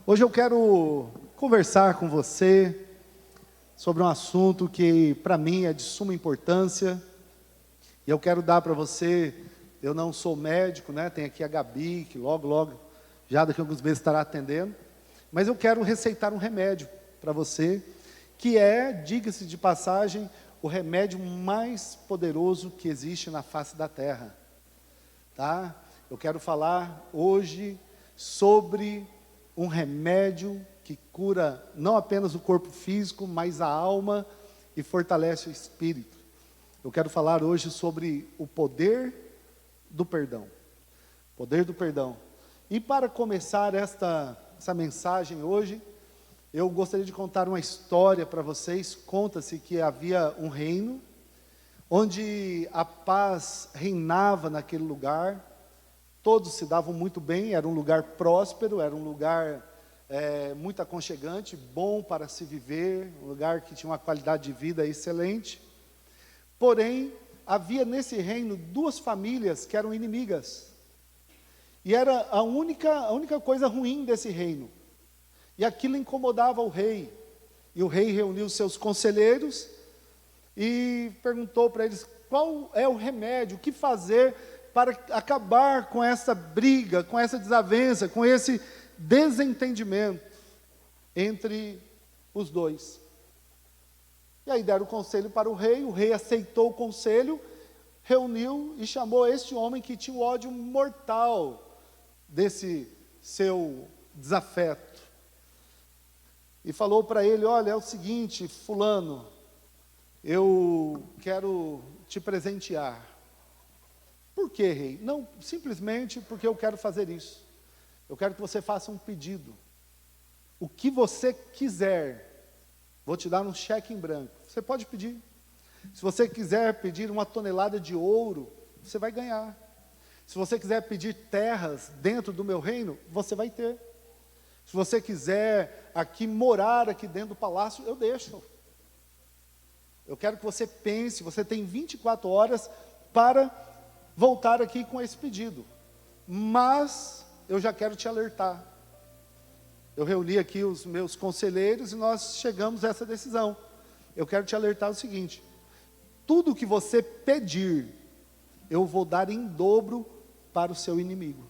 Hoje eu quero conversar com você sobre um assunto que para mim é de suma importância. E eu quero dar para você, eu não sou médico, né? Tem aqui a Gabi, que logo, já daqui a alguns meses estará atendendo. Mas eu quero receitar um remédio para você, que é, diga-se de passagem, o remédio mais poderoso que existe na face da terra. Tá? Eu quero falar hoje sobre um remédio que cura não apenas o corpo físico, mas a alma e fortalece o espírito. Eu quero falar hoje sobre o poder do perdão. Poder do perdão. E para começar essa mensagem hoje, eu gostaria de contar uma história para vocês. Conta-se que havia um reino onde a paz reinava naquele lugar, todos se davam muito bem, era um lugar próspero, era um lugar muito aconchegante, bom para se viver, um lugar que tinha uma qualidade de vida excelente. Porém, havia nesse reino duas famílias que eram inimigas, e era a única coisa ruim desse reino, e aquilo incomodava o rei, e o rei reuniu seus conselheiros, e perguntou para eles qual é o remédio, o que fazer para acabar com essa briga, com essa desavença, com esse desentendimento entre os dois. E aí deram o conselho para o rei aceitou o conselho, reuniu e chamou este homem que tinha o ódio mortal desse seu desafeto. E falou para ele: olha, é o seguinte, fulano, eu quero te presentear. Por quê, rei? Não, simplesmente porque eu quero fazer isso. Eu quero que você faça um pedido. O que você quiser, vou te dar um cheque em branco. Você pode pedir. Se você quiser pedir 1 tonelada de ouro, você vai ganhar. Se você quiser pedir terras dentro do meu reino, você vai ter. Se você quiser morar aqui dentro do palácio, eu deixo. Eu quero que você pense, você tem 24 horas para voltar aqui com esse pedido. Mas eu já quero te alertar. Eu reuni aqui os meus conselheiros e nós chegamos a essa decisão. Eu quero te alertar o seguinte: tudo que você pedir, eu vou dar em dobro para o seu inimigo.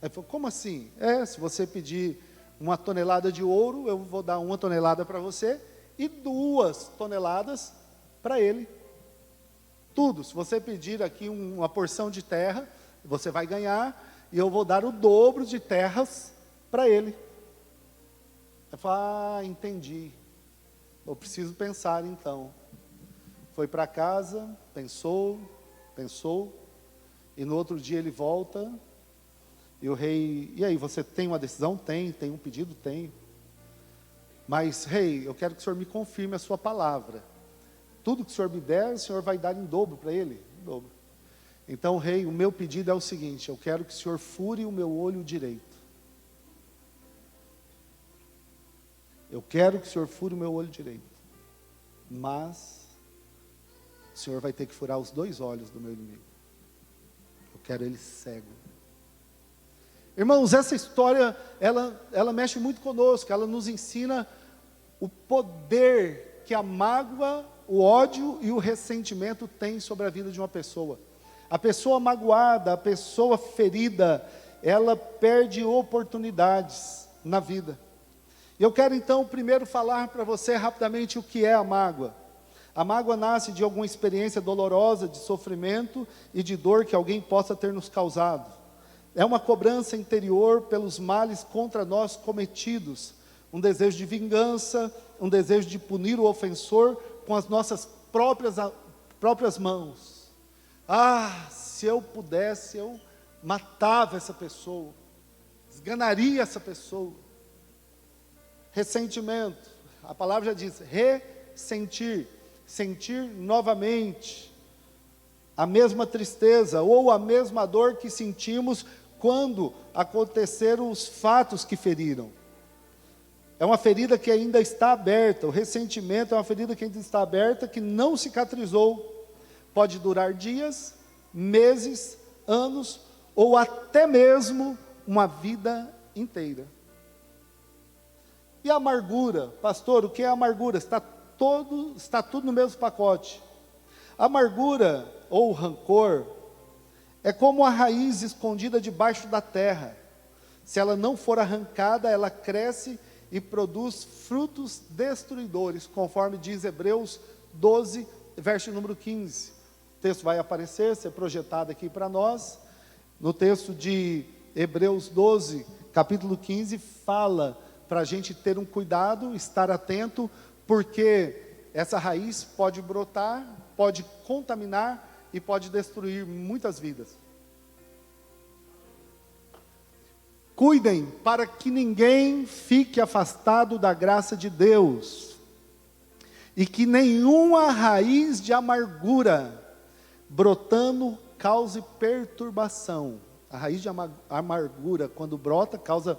Aí falou: como assim? Se você pedir 1 tonelada de ouro, eu vou dar 1 tonelada para você e 2 toneladas para ele. Tudo. Se você pedir aqui uma porção de terra, você vai ganhar, e eu vou dar o dobro de terras para ele. Eu falei: entendi. Eu preciso pensar então. Foi para casa, pensou, e no outro dia ele volta, e o rei: e aí, você tem uma decisão? Tem um pedido? Tenho. Mas, rei, eu quero que o senhor me confirme a sua palavra. Tudo que o senhor me der, o senhor vai dar em dobro para ele? Em dobro. Então, rei, o meu pedido é o seguinte: eu quero que o senhor fure o meu olho direito. Eu quero que o senhor fure o meu olho direito. Mas o senhor vai ter que furar os 2 olhos do meu inimigo. Eu quero ele cego. Irmãos, essa história, ela mexe muito conosco. Ela nos ensina o poder que a mágoa, o ódio e o ressentimento têm sobre a vida de uma pessoa. A pessoa magoada, a pessoa ferida, ela perde oportunidades na vida. E eu quero então primeiro falar para você rapidamente o que é a mágoa. A mágoa nasce de alguma experiência dolorosa, de sofrimento e de dor que alguém possa ter nos causado. É uma cobrança interior pelos males contra nós cometidos, um desejo de vingança, um desejo de punir o ofensor com as nossas próprias mãos. Se eu pudesse, eu matava essa pessoa, esganaria essa pessoa. Ressentimento, a palavra já diz, ressentir, sentir novamente a mesma tristeza ou a mesma dor que sentimos quando aconteceram os fatos que feriram. É uma ferida que ainda está aberta. O ressentimento é uma ferida que ainda está aberta, que não cicatrizou. Pode durar dias, meses, anos ou até mesmo uma vida inteira. E a amargura? Pastor, o que é amargura? Está tudo no mesmo pacote. Amargura ou rancor é como a raiz escondida debaixo da terra. Se ela não for arrancada, ela cresce e produz frutos destruidores, conforme diz Hebreus 12, verso número 15. O texto vai aparecer, ser projetado aqui para nós. No texto de Hebreus 12, capítulo 15, fala para a gente ter um cuidado, estar atento, porque essa raiz pode brotar, pode contaminar e pode destruir muitas vidas. Cuidem para que ninguém fique afastado da graça de Deus, e que nenhuma raiz de amargura brotando cause perturbação. A raiz de amargura, quando brota, causa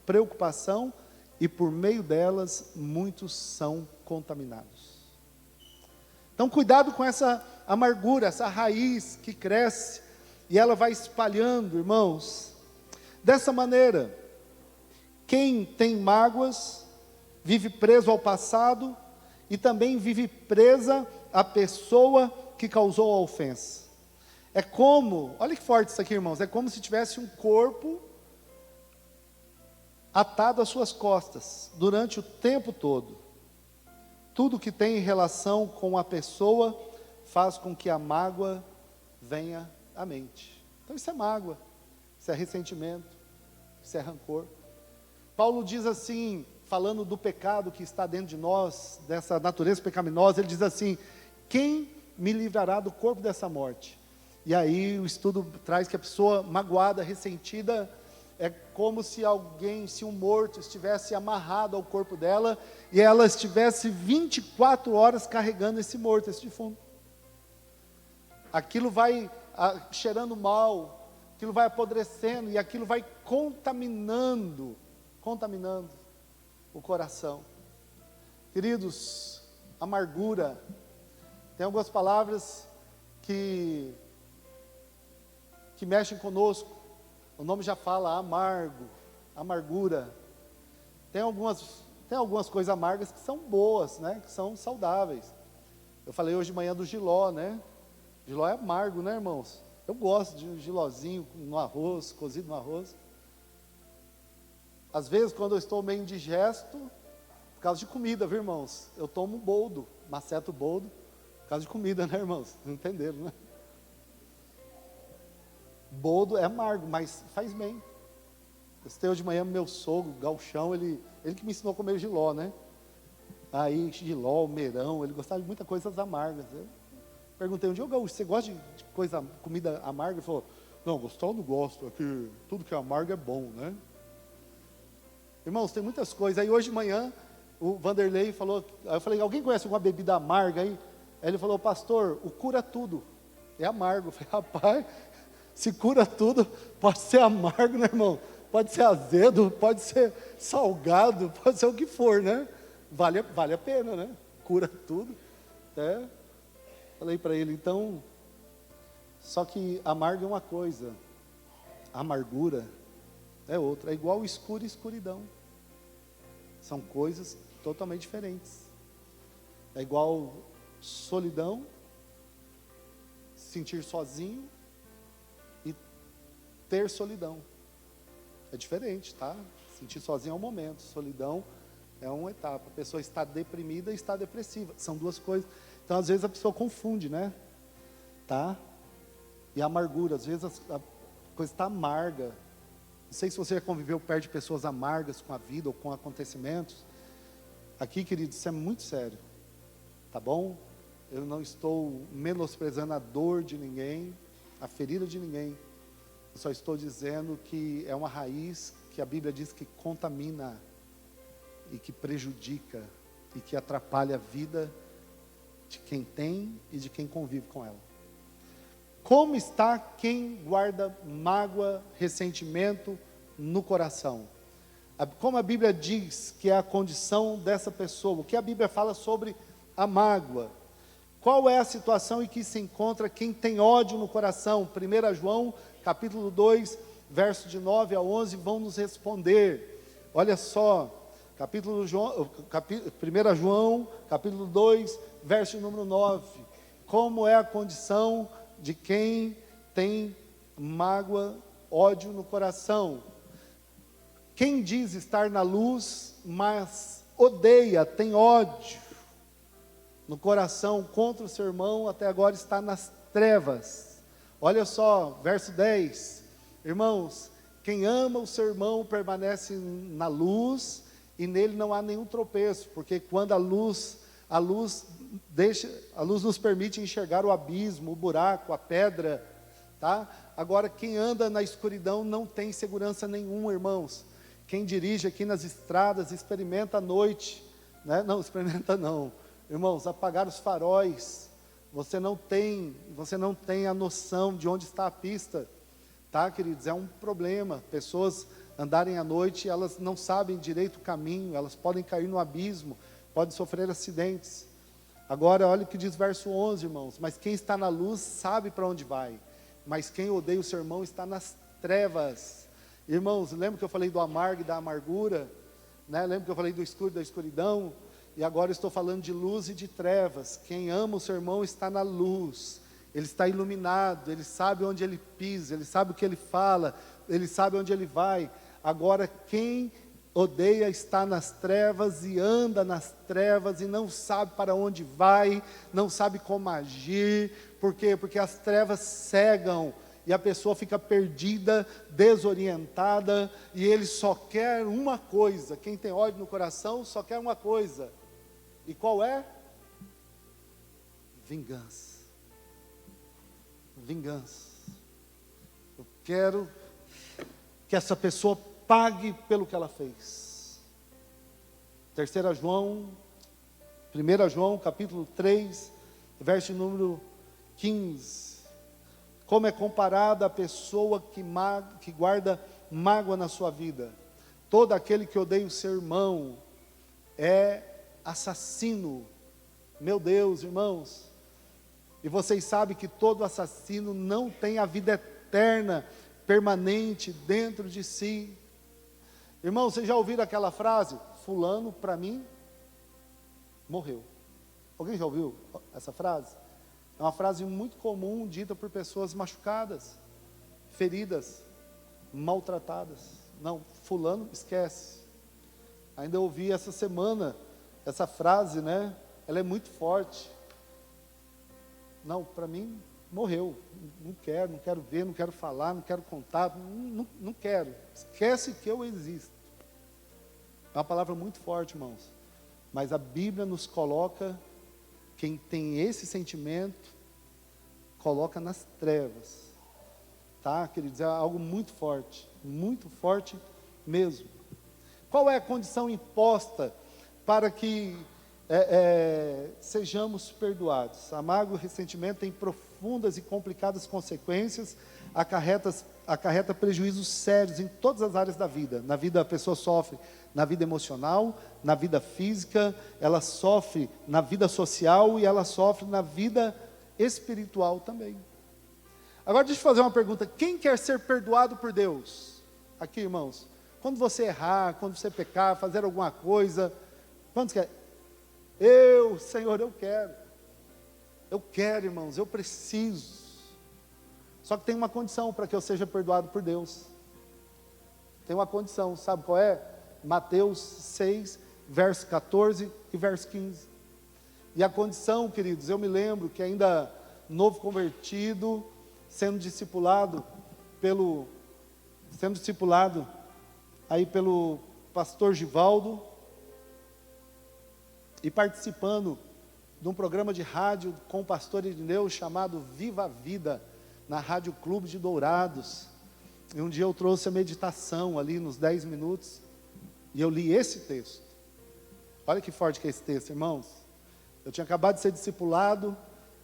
preocupação, e por meio delas muitos são contaminados. Então cuidado com essa amargura, essa raiz que cresce, e ela vai espalhando, irmãos. Dessa maneira, quem tem mágoas, vive preso ao passado, e também vive presa a pessoa que causou a ofensa. É como, olha que forte isso aqui, irmãos, é como se tivesse um corpo atado às suas costas, durante o tempo todo. Tudo que tem relação com a pessoa, faz com que a mágoa venha à mente. Então isso é mágoa, isso é ressentimento, isso é rancor. Paulo diz assim, falando do pecado que está dentro de nós, dessa natureza pecaminosa, ele diz assim: quem me livrará do corpo dessa morte? E aí o estudo traz que a pessoa magoada, ressentida, é como se um morto estivesse amarrado ao corpo dela, e ela estivesse 24 horas carregando esse morto, esse defunto. Aquilo vai cheirando mal, aquilo vai apodrecendo, e aquilo vai contaminando o coração. Queridos, amargura, tem algumas palavras que mexem conosco. O nome já fala amargo, amargura. Tem algumas coisas amargas que são boas, né? Que são saudáveis. Eu falei hoje de manhã do jiló, né? Jiló é amargo, né, irmãos? Eu gosto de um jilózinho no arroz, cozido no arroz. Às vezes, quando eu estou meio indigesto, por causa de comida, viu, irmãos? Eu tomo boldo, maceto boldo, por causa de comida, né, irmãos? Não entenderam, né? Boldo é amargo, mas faz bem. Eu estei hoje de manhã, meu sogro, gauchão, ele que me ensinou a comer giló, né? Aí, giló, meirão, ele gostava de muitas coisas amargas. Eu perguntei um dia: gaúcho, você gosta de comida amarga? Ele falou: não, gostar eu não gosto, aqui, tudo que é amargo é bom, né? Irmãos, tem muitas coisas. Aí hoje de manhã, o Vanderlei falou, aí eu falei: alguém conhece alguma bebida amarga aí? Aí ele falou: pastor, o cura tudo é amargo. Eu falei: rapaz, se cura tudo, pode ser amargo, né, irmão? Pode ser azedo, pode ser salgado, pode ser o que for, né? Vale a pena, né? Cura tudo. Falei para ele, então, só que amargo é uma coisa, amargura é outra. É igual escuro e escuridão. São coisas totalmente diferentes. É igual solidão, sentir sozinho, e ter solidão. É diferente, tá? Sentir sozinho é um momento, solidão é uma etapa. A pessoa está deprimida e está depressiva. São duas coisas. Então, às vezes, a pessoa confunde, né? Tá? E a amargura, às vezes a coisa está amarga. Não sei se você já conviveu perto de pessoas amargas com a vida ou com acontecimentos. Aqui, querido, isso é muito sério. Tá bom? Eu não estou menosprezando a dor de ninguém, a ferida de ninguém. Eu só estou dizendo que é uma raiz que a Bíblia diz que contamina e que prejudica e que atrapalha a vida de quem tem e de quem convive com ela. Como está quem guarda mágoa, ressentimento no coração? Como a Bíblia diz que é a condição dessa pessoa? O que a Bíblia fala sobre a mágoa? Qual é a situação em que se encontra quem tem ódio no coração? 1 João, capítulo 2, versos de 9 a 11, vão nos responder. Olha só, 1 João, capítulo 2, verso número 9. Como é a condição de quem tem mágoa, ódio no coração? Quem diz estar na luz, mas odeia, tem ódio no coração contra o seu irmão, até agora está nas trevas. Olha só, verso 10. Irmãos, quem ama o seu irmão permanece na luz, e nele não há nenhum tropeço, porque quando a luz nos permite enxergar o abismo, o buraco, a pedra, tá? Agora, quem anda na escuridão não tem segurança nenhuma, irmãos. Quem dirige aqui nas estradas experimenta a noite, né? Não, experimenta não, irmãos, apagar os faróis. Você não tem a noção de onde está a pista, tá, queridos? É um problema. Pessoas andarem à noite, elas não sabem direito o caminho, elas podem cair no abismo, podem sofrer acidentes. Agora, olha o que diz verso 11, irmãos. Mas quem está na luz sabe para onde vai, mas quem odeia o seu irmão está nas trevas. Irmãos, lembra que eu falei do amargo e da amargura, né? Lembra que eu falei do escuro e da escuridão? E agora eu estou falando de luz e de trevas. Quem ama o seu irmão está na luz, ele está iluminado, ele sabe onde ele pisa, ele sabe o que ele fala, ele sabe onde ele vai. Agora, quem odeia está nas trevas e anda nas trevas e não sabe para onde vai, não sabe como agir. Por quê? Porque as trevas cegam e a pessoa fica perdida, desorientada, e ele só quer uma coisa. Quem tem ódio no coração só quer uma coisa. E qual é? Vingança. Vingança. Eu quero que essa pessoa pague pelo que ela fez. 1 João, capítulo 3, verso número 15. Como é comparada a pessoa que guarda mágoa na sua vida? Todo aquele que odeia o seu irmão é assassino. Meu Deus, irmãos. E vocês sabem que todo assassino não tem a vida eterna, permanente dentro de si. Irmão, vocês já ouviram aquela frase? Fulano, para mim, morreu. Alguém já ouviu essa frase? É uma frase muito comum, dita por pessoas machucadas, feridas, maltratadas. Não, fulano, esquece. Ainda ouvi essa semana essa frase, né? Ela é muito forte. Não, para mim, morreu. Não quero ver, não quero falar, não quero contar, não quero. Esquece que eu existo. É uma palavra muito forte, irmãos. Mas a Bíblia nos coloca, quem tem esse sentimento, coloca nas trevas. Tá, queridos? É algo muito forte mesmo. Qual é a condição imposta para que sejamos perdoados? A mágoa e o ressentimento têm profundas e complicadas consequências, acarreta prejuízos sérios em todas as áreas da vida. Na vida a pessoa sofre na vida emocional, na vida física, ela sofre na vida social e ela sofre na vida espiritual também. Agora deixa eu fazer uma pergunta: quem quer ser perdoado por Deus? Aqui, irmãos, quando você errar, quando você pecar, fazer alguma coisa, quantos querem? Senhor, eu quero, irmãos, eu preciso. Só que tem uma condição para que eu seja perdoado por Deus. Tem uma condição, sabe qual é? Mateus 6, verso 14 e verso 15. E a condição, queridos, eu me lembro que ainda novo convertido, sendo discipulado aí pelo pastor Givaldo, e participando de um programa de rádio com o pastor Irineu chamado Viva a Vida, na Rádio Clube de Dourados. E um dia eu trouxe a meditação ali nos 10 minutos, e eu li esse texto. Olha que forte que é esse texto, irmãos. Eu tinha acabado de ser discipulado,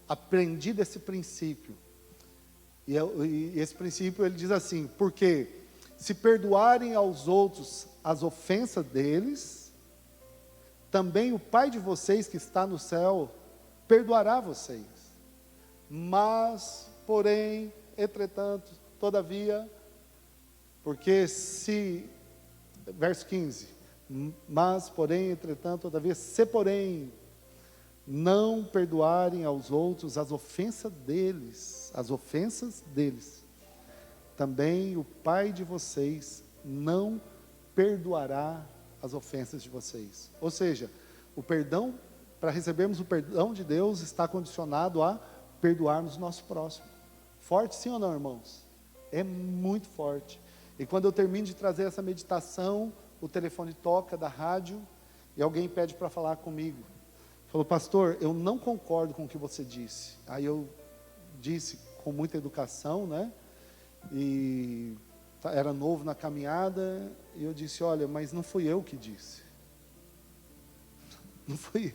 aprendi desse princípio. E esse princípio ele diz assim: porque se perdoarem aos outros as ofensas deles, também o Pai de vocês que está no céu perdoará vocês. Mas, porém, entretanto, todavia, verso 15, Mas, porém, entretanto, todavia, se porém não perdoarem aos outros as ofensas deles, também o Pai de vocês não perdoará as ofensas de vocês. Ou seja, o perdão, para recebermos o perdão de Deus, está condicionado a perdoarmos o nosso próximo. Forte sim ou não, irmãos? É muito forte. E quando eu termino de trazer essa meditação, o telefone toca da rádio e alguém pede para falar comigo. Falou, pastor, eu não concordo com o que você disse. Aí eu disse com muita educação, né? E era novo na caminhada, e eu disse, olha, mas não fui eu que disse. Não fui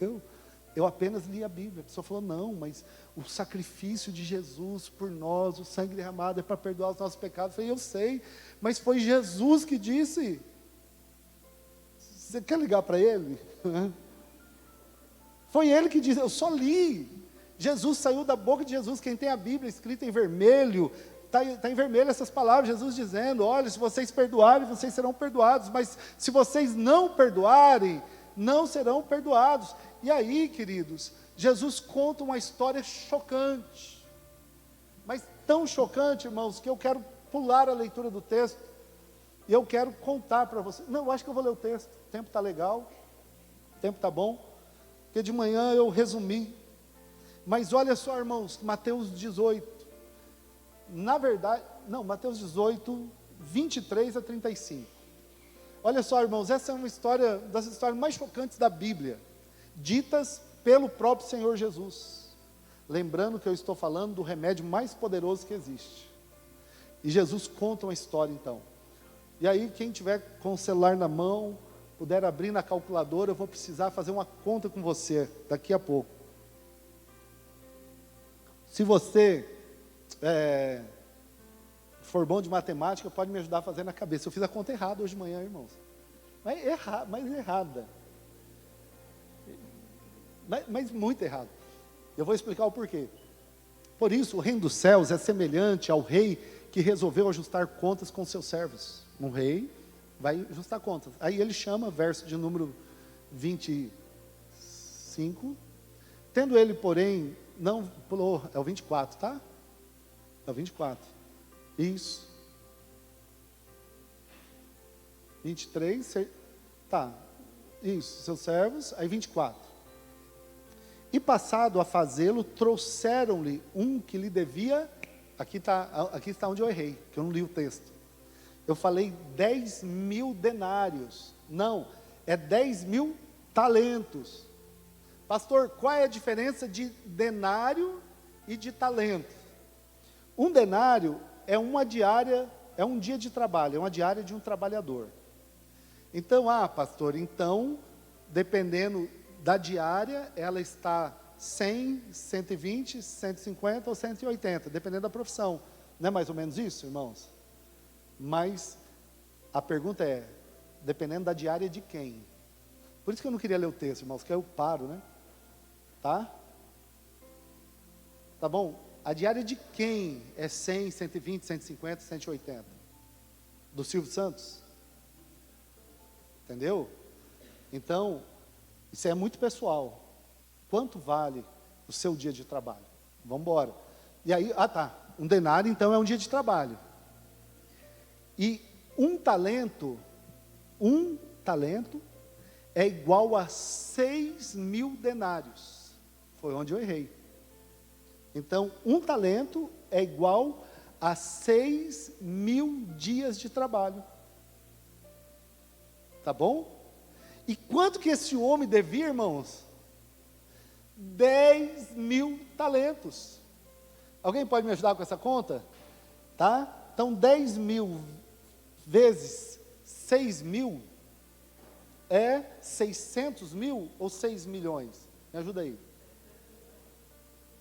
eu apenas li a Bíblia. A pessoa falou, não, mas o sacrifício de Jesus por nós, o sangue derramado é para perdoar os nossos pecados. Eu falei, eu sei, mas foi Jesus que disse. Você quer ligar para ele? Foi ele que disse, eu só li. Jesus saiu da boca de Jesus, quem tem a Bíblia escrita em vermelho, está em vermelho essas palavras, Jesus dizendo, olha, se vocês perdoarem, vocês serão perdoados, mas se vocês não perdoarem, não serão perdoados. E aí, queridos, Jesus conta uma história chocante, mas tão chocante, irmãos, que eu quero pular a leitura do texto, e eu quero contar para vocês. Não, eu acho que eu vou ler o texto, o tempo está legal, o tempo está bom, porque de manhã eu resumi, mas olha só, irmãos, Mateus 18, na verdade, não, Mateus 18, 23 a 35, olha só, irmãos, essa é uma história, das histórias mais chocantes da Bíblia, ditas pelo próprio Senhor Jesus, lembrando que eu estou falando do remédio mais poderoso que existe, e Jesus conta uma história então, e aí quem tiver com o celular na mão, puder abrir na calculadora, eu vou precisar fazer uma conta com você, daqui a pouco. Se você for bom de matemática, pode me ajudar a fazer na cabeça. Eu fiz a conta errada hoje de manhã, irmãos, mas errada, mas muito errado. Eu vou explicar o porquê. Por isso, o reino dos céus é semelhante ao rei que resolveu ajustar contas com seus servos. Um rei vai ajustar contas. Aí ele chama, verso de número 25. Tendo ele, porém, não pulou, é o 24, tá? É o 24. Isso. 23, tá. Isso, seus servos, aí 24. E passado a fazê-lo, trouxeram-lhe um que lhe devia, aqui está onde eu errei, que eu não li o texto. Eu falei 10.000 denários. Não, é 10.000 talentos. Pastor, qual é a diferença de denário e de talento? Um denário é uma diária, é um dia de trabalho, é uma diária de um trabalhador. Então, pastor, então, dependendo da diária, ela está 100, 120, 150 ou 180, dependendo da profissão. Não é mais ou menos isso, irmãos? Mas a pergunta é, dependendo da diária de quem? Por isso que eu não queria ler o texto, irmãos, que eu paro, né? Tá? Tá bom? A diária de quem é 100, 120, 150, 180? Do Silvio Santos? Entendeu? Então, isso é muito pessoal. Quanto vale o seu dia de trabalho? Vamos embora. E aí, um denário então é um dia de trabalho. E um talento é igual a 6.000 denários. Foi onde eu errei. Então, um talento é igual a 6.000 dias de trabalho. Tá bom? E quanto que esse homem devia, irmãos? 10.000 talentos. Alguém pode me ajudar com essa conta? Tá? Então, 10.000 vezes 6.000 é 600 mil ou 6 milhões? Me ajuda aí.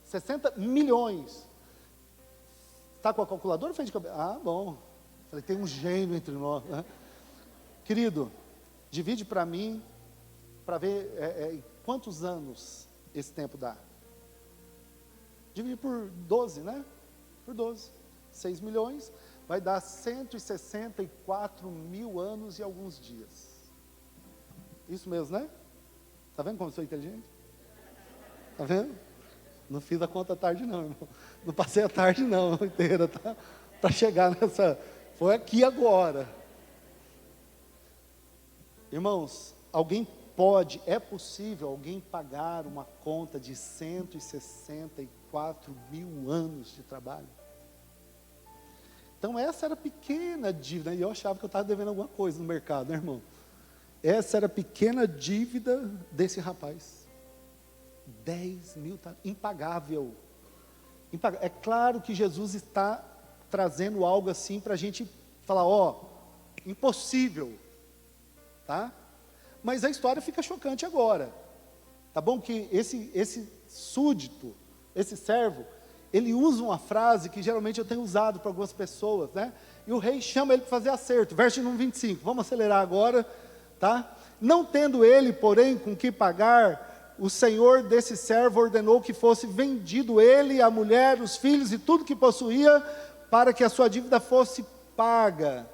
60 milhões. Está com a calculadora ou fez de cabeça? Bom. Falei, tem um gênio entre nós, né? Querido, divide para mim, para ver quantos anos esse tempo dá. Divide por 12, né? Por 12. 6 milhões, vai dar 164 mil anos e alguns dias. Isso mesmo, né? Tá vendo como eu sou inteligente? Tá vendo? Não fiz a conta tarde não, irmão. Não passei a tarde não, inteira, tá? Para chegar nessa... Foi aqui agora. Irmãos, é possível alguém pagar uma conta de 164 mil anos de trabalho? Então essa era a pequena dívida, e eu achava que eu estava devendo alguma coisa no mercado, né, irmão? Essa era a pequena dívida desse rapaz. 10 mil, impagável. É claro que Jesus está trazendo algo assim para a gente falar, impossível, tá? Mas a história fica chocante agora, tá bom? Que esse súdito, esse servo, ele usa uma frase que geralmente eu tenho usado para algumas pessoas, né? E o rei chama ele para fazer acerto, verso número 25, vamos acelerar agora, tá? Não tendo ele, porém, com que pagar, o senhor desse servo ordenou que fosse vendido ele, a mulher, os filhos e tudo que possuía, para que a sua dívida fosse paga.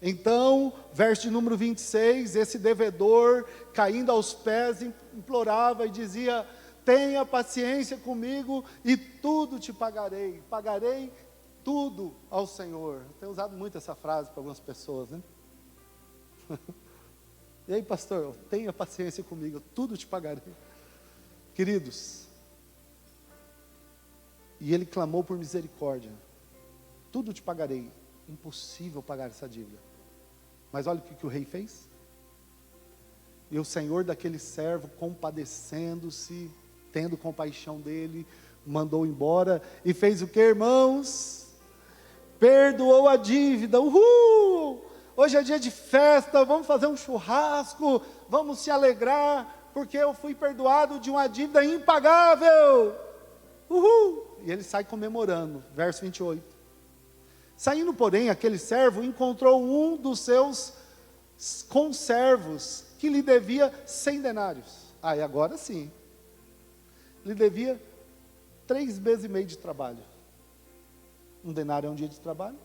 Então, verso de número 26, esse devedor, caindo aos pés, implorava e dizia, tenha paciência comigo e tudo te pagarei. Pagarei tudo ao Senhor. Eu tenho usado muito essa frase para algumas pessoas, né? E aí, pastor, tenha paciência comigo, tudo te pagarei. Queridos, e ele clamou por misericórdia. Tudo te pagarei. Impossível pagar essa dívida. Mas olha o que o rei fez. E o senhor daquele servo, compadecendo-se, tendo compaixão dele, mandou embora. E fez o que, irmãos? Perdoou a dívida. Uhul! Hoje é dia de festa, vamos fazer um churrasco, vamos se alegrar, porque eu fui perdoado de uma dívida impagável. Uhul! E ele sai comemorando. Verso 28. Saindo, porém, aquele servo encontrou um dos seus conservos, que lhe devia 100 denários. E agora sim. Lhe devia 3 meses e meio de trabalho. Um denário é um dia de trabalho.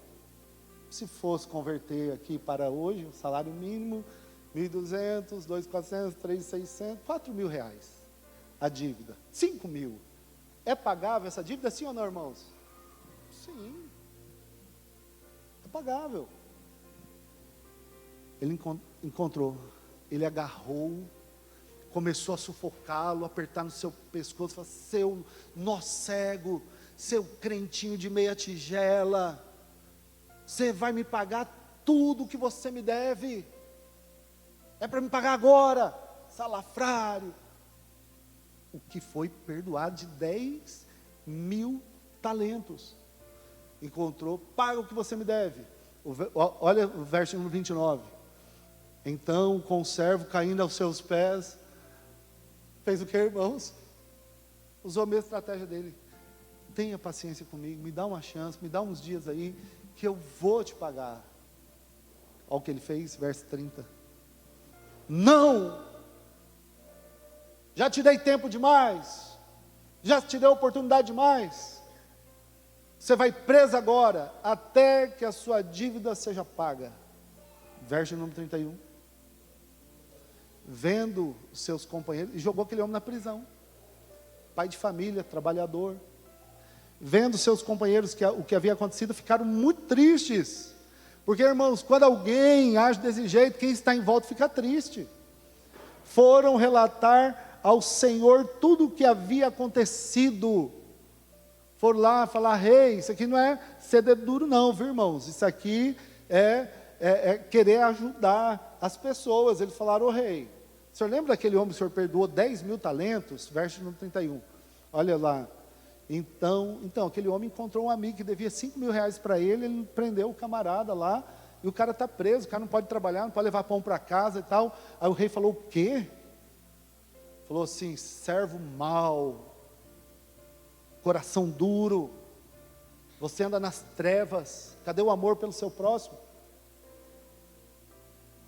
Se fosse converter aqui para hoje, o salário mínimo, 1.200, 2.400, 3.600, 4 mil reais. A dívida. 5 mil. É pagável essa dívida, sim ou não, irmãos? Sim. Pagável. Ele encontrou, ele agarrou, começou a sufocá-lo, apertar no seu pescoço, falou, seu nó cego, seu crentinho de meia tigela, você vai me pagar tudo que você me deve, é para me pagar agora, salafrário. O que foi perdoado de 10 mil talentos. Encontrou, paga o que você me deve. Olha o verso número 29. Então o conservo, caindo aos seus pés, fez o que, irmãos? Usou a mesma estratégia dele. Tenha paciência comigo, me dá uma chance, me dá uns dias aí, que eu vou te pagar. Olha o que ele fez, verso 30. Não! Já te dei tempo demais, já te dei oportunidade demais. Você vai preso agora, até que a sua dívida seja paga. Verso número 31. Vendo os seus companheiros, e jogou aquele homem na prisão. Pai de família, trabalhador. Vendo seus companheiros o que havia acontecido, ficaram muito tristes. Porque, irmãos, quando alguém age desse jeito, quem está em volta fica triste. Foram relatar ao Senhor tudo o que havia acontecido. Foram lá falar, rei, isso aqui não é ser dedo duro não, viu, irmãos? Isso aqui é querer ajudar as pessoas. Eles falaram, ô rei, o senhor lembra daquele homem que o senhor perdoou 10 mil talentos? Verso número 31. Olha lá. Então, aquele homem encontrou um amigo que devia 5 mil reais para ele prendeu o camarada lá, e o cara está preso, o cara não pode trabalhar, não pode levar pão para casa e tal. Aí o rei falou, o quê? Falou assim, servo mau, coração duro, você anda nas trevas, cadê o amor pelo seu próximo?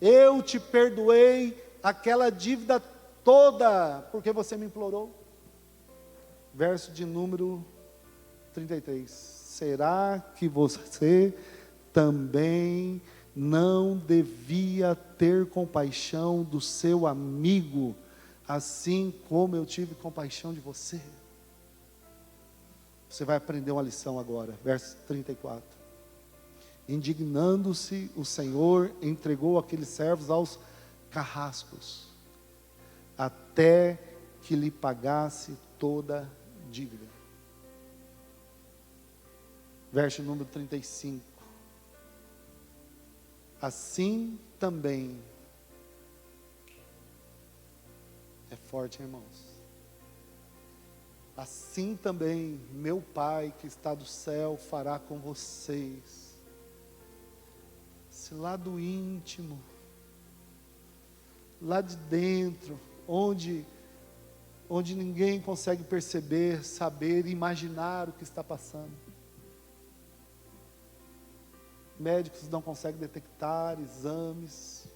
Eu te perdoei aquela dívida toda, porque você me implorou. Verso de número 33. Será que você também não devia ter compaixão do seu amigo, assim como eu tive compaixão de você. Você vai aprender uma lição agora, verso 34. Indignando-se, o Senhor entregou aqueles servos aos carrascos, até que lhe pagasse toda dívida. Verso número 35. Assim também, é forte, irmãos. Assim também meu Pai que está do céu fará com vocês. Se lá do íntimo, lá de dentro, onde ninguém consegue perceber, saber, imaginar o que está passando. Médicos não conseguem detectar, exames,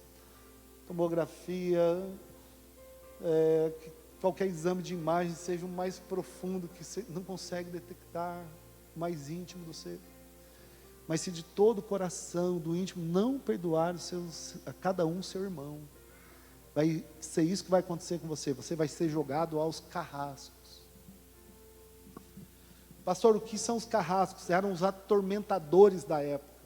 tomografia, qualquer exame de imagem, seja o mais profundo, que não consegue detectar, o mais íntimo do ser. Mas se de todo o coração, do íntimo, não perdoar a cada um seu irmão, vai ser isso que vai acontecer com você. Você vai ser jogado aos carrascos. Pastor, o que são os carrascos? Eram os atormentadores da época.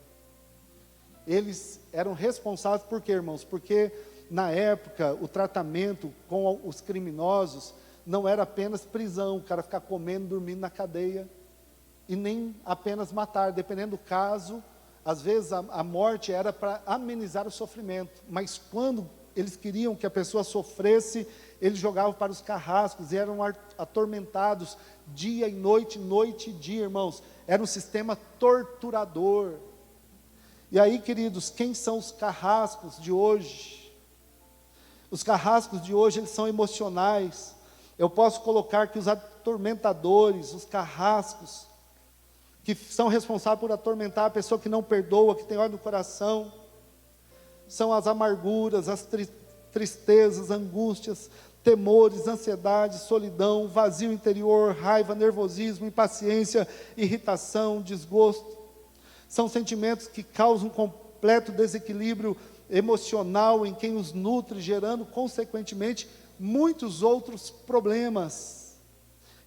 Eles eram responsáveis por quê, irmãos? Porque na época o tratamento com os criminosos não era apenas prisão, o cara ficar comendo, dormindo na cadeia, e nem apenas matar, dependendo do caso. Às vezes a morte era para amenizar o sofrimento, mas quando eles queriam que a pessoa sofresse, eles jogavam para os carrascos, e eram atormentados dia e noite, noite e dia, irmãos. Era um sistema torturador. E aí, queridos, quem são os carrascos de hoje? Os carrascos de hoje, eles são emocionais. Eu posso colocar que os atormentadores, os carrascos, que são responsáveis por atormentar a pessoa que não perdoa, que tem ódio no coração, são as amarguras, as tristezas, angústias, temores, ansiedade, solidão, vazio interior, raiva, nervosismo, impaciência, irritação, desgosto. São sentimentos que causam um completo desequilíbrio emocional em quem os nutre, gerando, consequentemente, muitos outros problemas.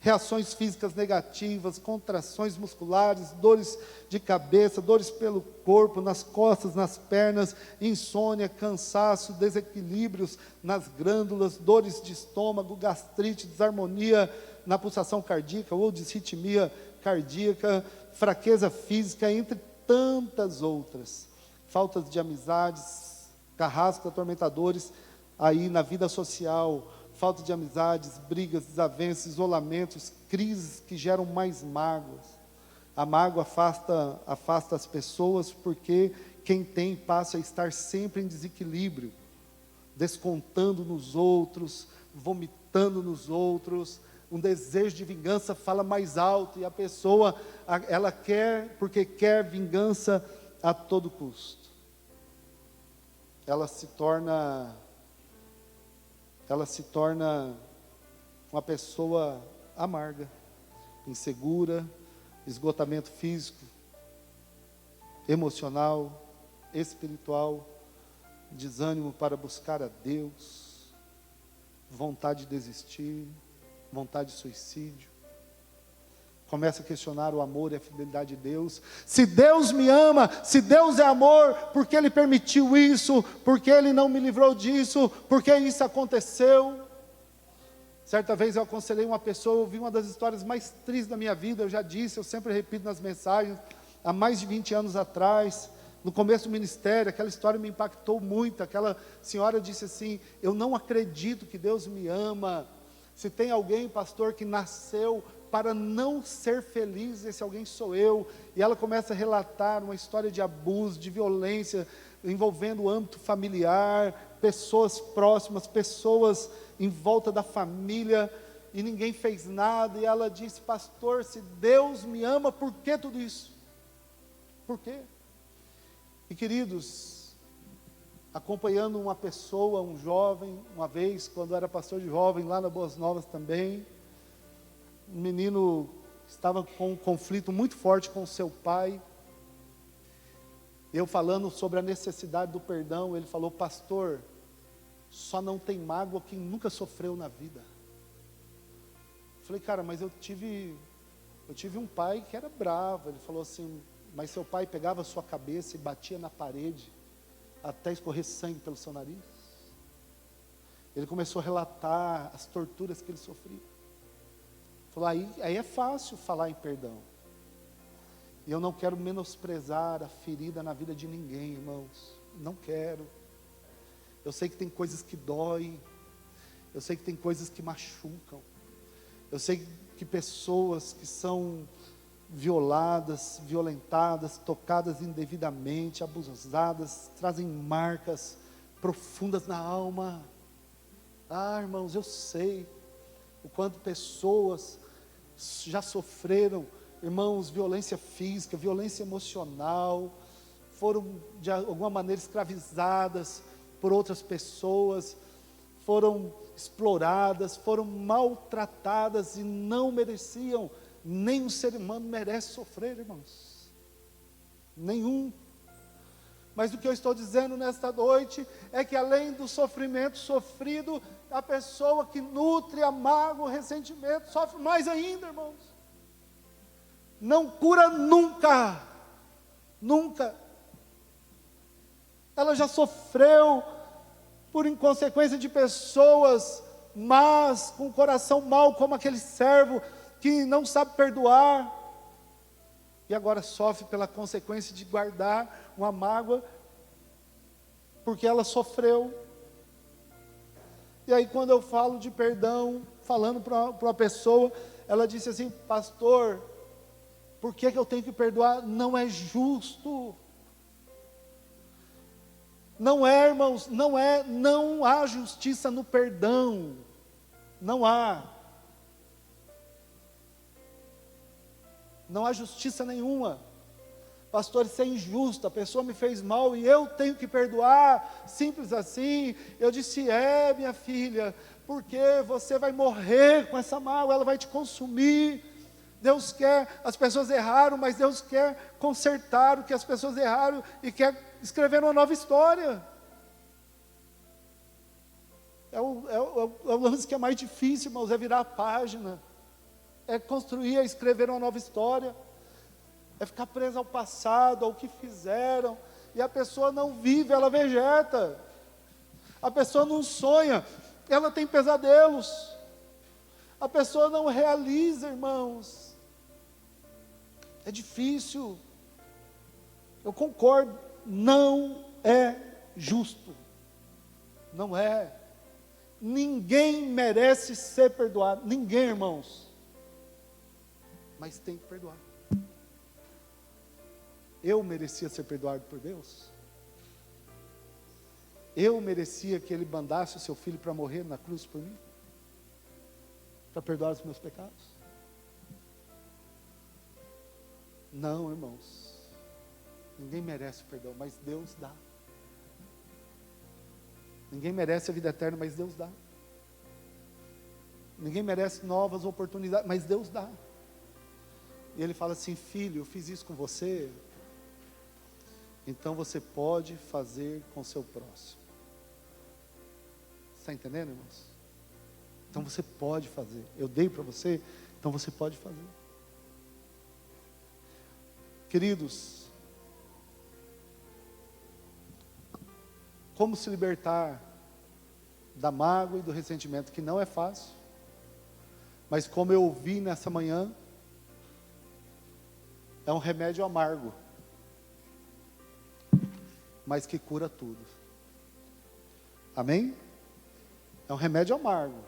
Reações físicas negativas, contrações musculares, dores de cabeça, dores pelo corpo, nas costas, nas pernas, insônia, cansaço, desequilíbrios nas glândulas, dores de estômago, gastrite, desarmonia na pulsação cardíaca ou disritmia cardíaca, fraqueza física, entre tantas outras. Faltas de amizades, carrascos atormentadores aí na vida social, falta de amizades, brigas, desavenças, isolamentos, crises que geram mais mágoas. A mágoa afasta as pessoas, porque quem tem passa a estar sempre em desequilíbrio, descontando nos outros, vomitando nos outros. Um desejo de vingança fala mais alto, e a pessoa, ela quer, porque quer vingança a todo custo. Ela se torna uma pessoa amarga, insegura, esgotamento físico, emocional, espiritual, desânimo para buscar a Deus, vontade de desistir, vontade de suicídio. Começa a questionar o amor e a fidelidade de Deus. Se Deus me ama, se Deus é amor, por que Ele permitiu isso? Por que Ele não me livrou disso? Por que isso aconteceu? Certa vez eu aconselhei uma pessoa, eu ouvi uma das histórias mais tristes da minha vida. Eu já disse, eu sempre repito nas mensagens, há mais de 20 anos atrás, no começo do ministério, aquela história me impactou muito. Aquela senhora disse assim: eu não acredito que Deus me ama. Se tem alguém, pastor, que nasceu para não ser feliz, esse alguém sou eu. E ela começa a relatar uma história de abuso, de violência, envolvendo o âmbito familiar, pessoas próximas, pessoas em volta da família, e ninguém fez nada. E ela disse: pastor, se Deus me ama, por que tudo isso? Por quê? E queridos, acompanhando uma pessoa, um jovem, uma vez, quando era pastor de jovem, lá na Boas Novas também, um menino estava com um conflito muito forte com seu pai, Eu falando sobre a necessidade do perdão, ele falou: pastor, só não tem mágoa quem nunca sofreu na vida. Eu falei: cara, mas eu tive um pai que era bravo. Ele falou assim: mas seu pai pegava a sua cabeça e batia na parede até escorrer sangue pelo seu nariz? Ele começou a relatar as torturas que ele sofria. Falou: aí é fácil falar em perdão. E eu não quero menosprezar a ferida na vida de ninguém, irmãos. Não quero. Eu sei que tem coisas que doem. Eu sei que tem coisas que machucam. Eu sei que pessoas que são violadas, violentadas, tocadas indevidamente, abusadas, trazem marcas profundas na alma. Ah, irmãos, eu sei o quanto pessoas já sofreram, irmãos, violência física, violência emocional, foram de alguma maneira escravizadas por outras pessoas, foram exploradas, foram maltratadas e não mereciam. Nenhum ser humano merece sofrer, irmãos. Nenhum. Mas o que eu estou dizendo nesta noite é que além do sofrimento sofrido, a pessoa que nutre a mágoa, o ressentimento, sofre mais ainda, irmãos. Não cura nunca. Nunca. Ela já sofreu por inconsequência de pessoas más, com o coração mau, como aquele servo que não sabe perdoar, e agora sofre pela consequência de guardar uma mágoa, porque ela sofreu. E aí quando eu falo de perdão, falando para uma pessoa, ela disse assim: pastor, por que eu tenho que perdoar? Não é justo. Não é, irmãos, não há justiça no perdão. Não há. Não há justiça nenhuma. Pastor, isso é injusto, a pessoa me fez mal e eu tenho que perdoar, simples assim. Eu disse: minha filha, porque você vai morrer com essa mágoa, ela vai te consumir. Deus quer, as pessoas erraram, mas Deus quer consertar o que as pessoas erraram e quer escrever uma nova história. É o lance que é mais difícil, irmãos, é virar a página, é construir, é escrever uma nova história, é ficar presa ao passado, ao que fizeram, e a pessoa não vive, ela vegeta, a pessoa não sonha, ela tem pesadelos, a pessoa não realiza, irmãos. É difícil. Eu concordo, não é justo. Não é. Ninguém merece ser perdoado. Ninguém, irmãos. Mas tem que perdoar. Eu merecia ser perdoado por Deus? Eu merecia que Ele mandasse o seu filho para morrer na cruz por mim? Para perdoar os meus pecados? Não, irmãos. Ninguém merece o perdão, mas Deus dá. Ninguém merece a vida eterna, mas Deus dá. Ninguém merece novas oportunidades, mas Deus dá. E Ele fala assim: filho, eu fiz isso com você, então você pode fazer com o seu próximo. Está entendendo, irmãos? Então você pode fazer. Eu dei para você, então você pode fazer. Queridos, como se libertar da mágoa e do ressentimento, que não é fácil, mas como eu ouvi nessa manhã, é um remédio amargo, mas que cura tudo. Amém? É um remédio amargo,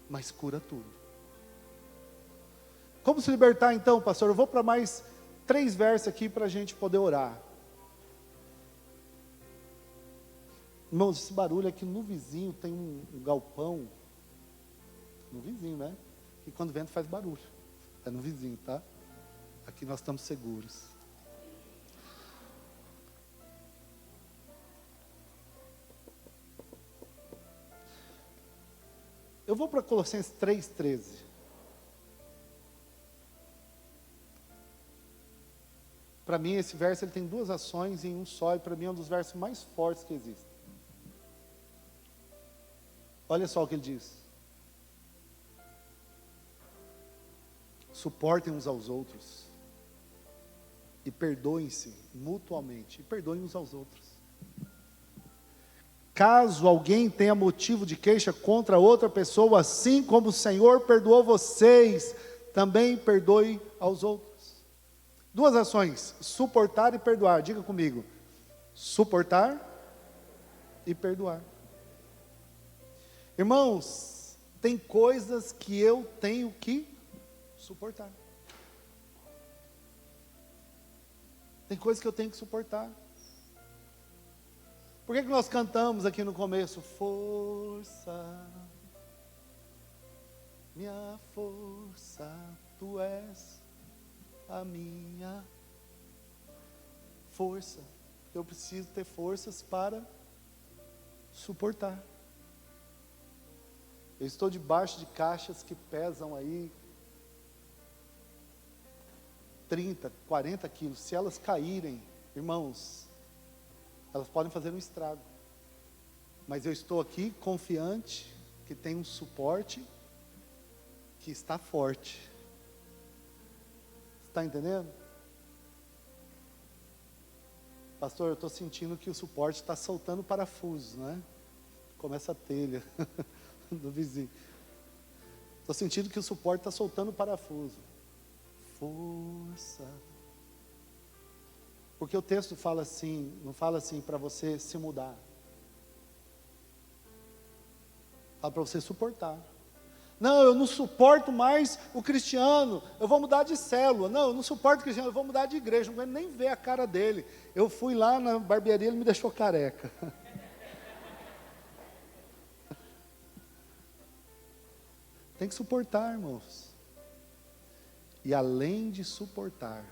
mas cura tudo. Como se libertar então, pastor? Eu vou para mais 3 versos aqui para a gente poder orar. Irmãos, esse barulho aqui no vizinho tem um galpão. No vizinho, né? E quando vento faz barulho. É no vizinho, tá? Aqui nós estamos seguros. Eu vou para Colossenses 3,13. Para mim, esse verso ele tem duas ações em um só, e para mim é um dos versos mais fortes que existem. Olha só o que ele diz: suportem uns aos outros e perdoem-se mutuamente, e perdoem uns aos outros. Caso alguém tenha motivo de queixa contra outra pessoa, assim como o Senhor perdoou vocês, também perdoe aos outros. Duas ações: suportar e perdoar. Diga comigo: suportar e perdoar. Irmãos, tem coisas que eu tenho que suportar. Tem coisas que eu tenho que suportar. Por que nós cantamos aqui no começo? Força, minha força, tu és a minha força. Eu preciso ter forças para suportar. Eu estou debaixo de caixas que pesam aí 30, 40 quilos. Se elas caírem, irmãos, elas podem fazer um estrago. Mas eu estou aqui confiante que tem um suporte que está forte. Está entendendo? Pastor, eu estou sentindo que o suporte está soltando parafusos, não é? Começa a telha do vizinho. Estou sentindo que o suporte está soltando parafuso. Força. Porque o texto fala assim, não fala assim para você se mudar. Fala para você suportar. Não, eu não suporto mais o cristiano, eu vou mudar de célula. Não, eu não suporto o cristiano, eu vou mudar de igreja. Não aguento nem ver a cara dele. Eu fui lá na barbearia, ele me deixou careca. Tem que suportar, irmãos. E além de suportar,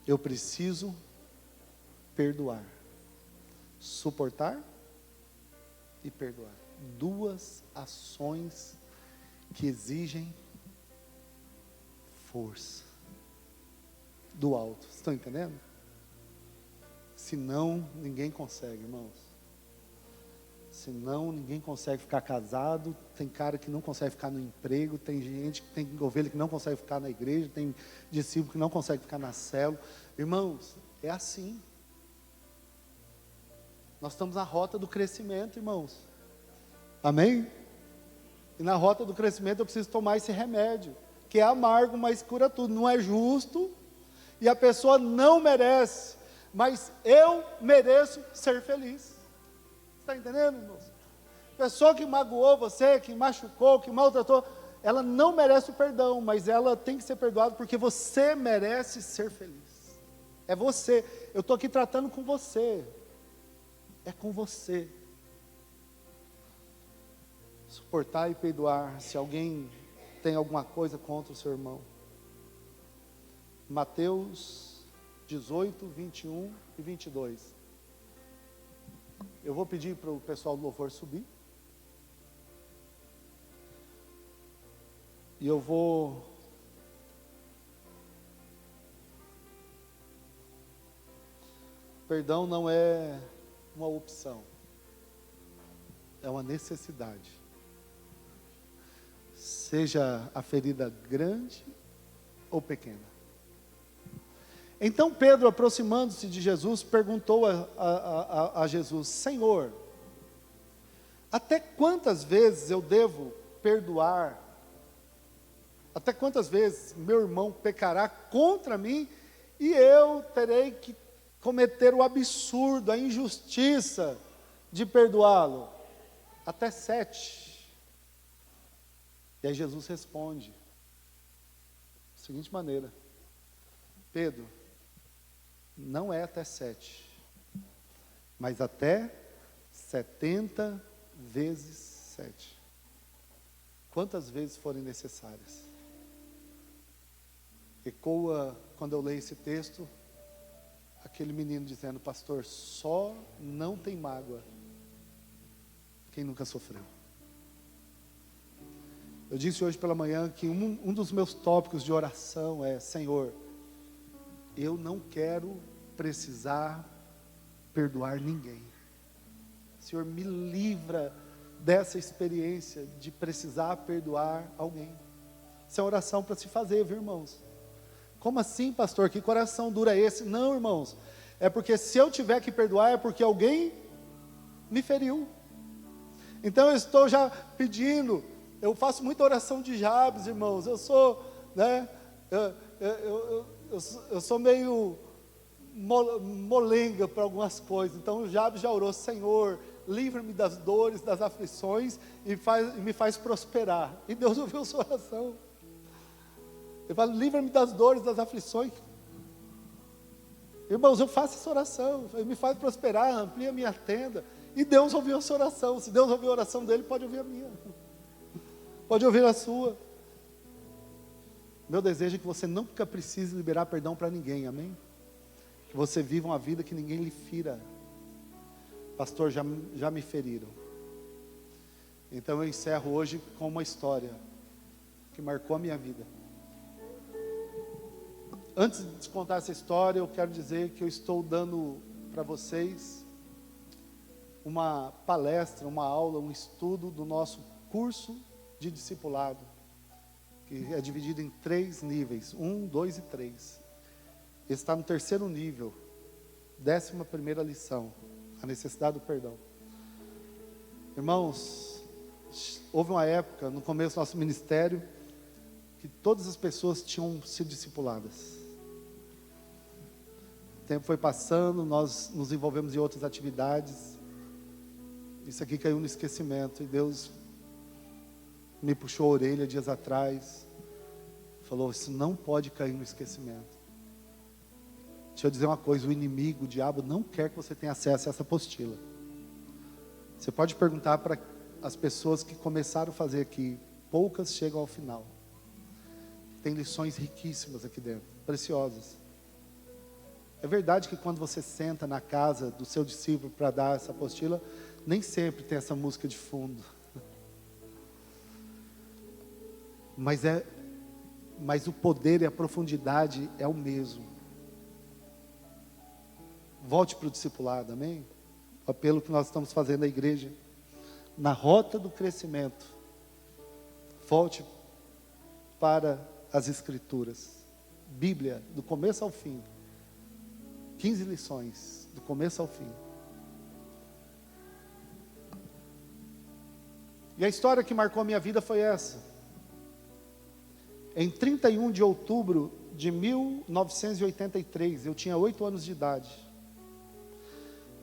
eu preciso perdoar. Suportar e perdoar. Duas ações que exigem força do alto. Estão entendendo? Senão ninguém consegue, irmãos. Senão ninguém consegue ficar casado. Tem cara que não consegue ficar no emprego. Tem gente que tem ovelha que não consegue ficar na igreja. Tem discípulo que não consegue ficar na célula. Irmãos, é assim. Nós estamos na rota do crescimento, irmãos. Amém? E na rota do crescimento eu preciso tomar esse remédio, que é amargo, mas cura tudo. Não é justo, e a pessoa não merece, mas eu mereço ser feliz. Está entendendo, irmãos? Pessoa que magoou você, que machucou, que maltratou, ela não merece o perdão, mas ela tem que ser perdoada porque você merece ser feliz. É você. Eu estou aqui tratando com você. É com você. Suportar e perdoar se alguém tem alguma coisa contra o seu irmão. Mateus 18, 21 e 22. Eu vou pedir para o pessoal do louvor subir. E eu vou perdão não é uma opção, é uma necessidade. Seja a ferida grande ou pequena. Então Pedro, aproximando-se de Jesus, perguntou a Jesus: Senhor, até quantas vezes eu devo perdoar? Até quantas vezes meu irmão pecará contra mim e eu terei que cometer o absurdo, a injustiça de perdoá-lo? Até 7. E aí Jesus responde da seguinte maneira: Pedro, não é até 7, mas até 70 vezes 7. Quantas vezes forem necessárias. Ecoa, quando eu leio esse texto, aquele menino dizendo: pastor, só não tem mágoa quem nunca sofreu. Eu disse hoje pela manhã que um dos meus tópicos de oração é: Senhor, eu não quero precisar perdoar ninguém. Senhor, me livra dessa experiência de precisar perdoar alguém. Essa é oração para se fazer, viu, irmãos? Como assim, pastor? Que coração duro é esse? Não, irmãos, é porque se eu tiver que perdoar, é porque alguém me feriu. Então eu estou já pedindo, eu faço muita oração de Jabes, irmãos, eu sou, né, eu sou meio molenga para algumas coisas. Então o Jabes já orou: Senhor, livra-me das dores, das aflições e me faz prosperar. E Deus ouviu a sua oração. Ele fala: livra-me das dores, das aflições. Irmãos, eu faço essa oração, ele me faz prosperar, amplia a minha tenda. E Deus ouviu a sua oração. Se Deus ouviu a oração dele, pode ouvir a minha, pode ouvir a sua. Meu desejo é que você nunca precise liberar perdão para ninguém, amém? Que você viva uma vida que ninguém lhe fira. Pastor, já me feriram. Então eu encerro hoje com uma história que marcou a minha vida. Antes de contar essa história, eu quero dizer que eu estou dando para vocês uma palestra, uma aula, um estudo do nosso curso de discipulado, que é dividido em 3 níveis, 1, 2 e 3. Está no 3º nível, 11ª lição, a necessidade do perdão. Irmãos, houve uma época, no começo do nosso ministério, que todas as pessoas tinham sido discipuladas. O tempo foi passando, nós nos envolvemos em outras atividades. Isso aqui caiu no esquecimento. E Deus me puxou a orelha dias atrás. Falou: isso não pode cair no esquecimento. Deixa eu dizer uma coisa: o inimigo, o diabo, não quer que você tenha acesso a essa apostila. Você pode perguntar para as pessoas que começaram a fazer aqui. Poucas chegam ao final. Tem lições riquíssimas aqui dentro, preciosas. É verdade que quando você senta na casa do seu discípulo para dar essa apostila, nem sempre tem essa música de fundo. Mas o poder e a profundidade é o mesmo. Volte para o discipulado, amém? O apelo que nós estamos fazendo à igreja, na rota do crescimento. Volte para as Escrituras. Bíblia, do começo ao fim. 15 lições, do começo ao fim. E a história que marcou a minha vida foi essa. Em 31 de outubro de 1983, eu tinha 8 anos de idade.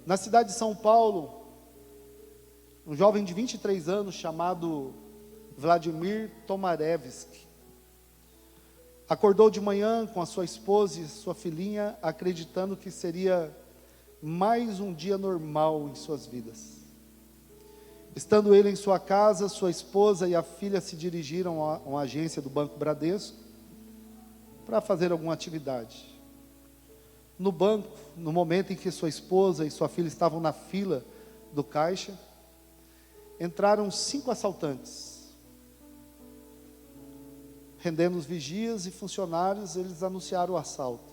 Na cidade de São Paulo, um jovem de 23 anos chamado Vladimir Tomarevski acordou de manhã com a sua esposa e sua filhinha, acreditando que seria mais um dia normal em suas vidas. Estando ele em sua casa, sua esposa e a filha se dirigiram a uma agência do Banco Bradesco para fazer alguma atividade. No banco, no momento em que sua esposa e sua filha estavam na fila do caixa, entraram 5 assaltantes. Rendendo os vigias e funcionários, eles anunciaram o assalto.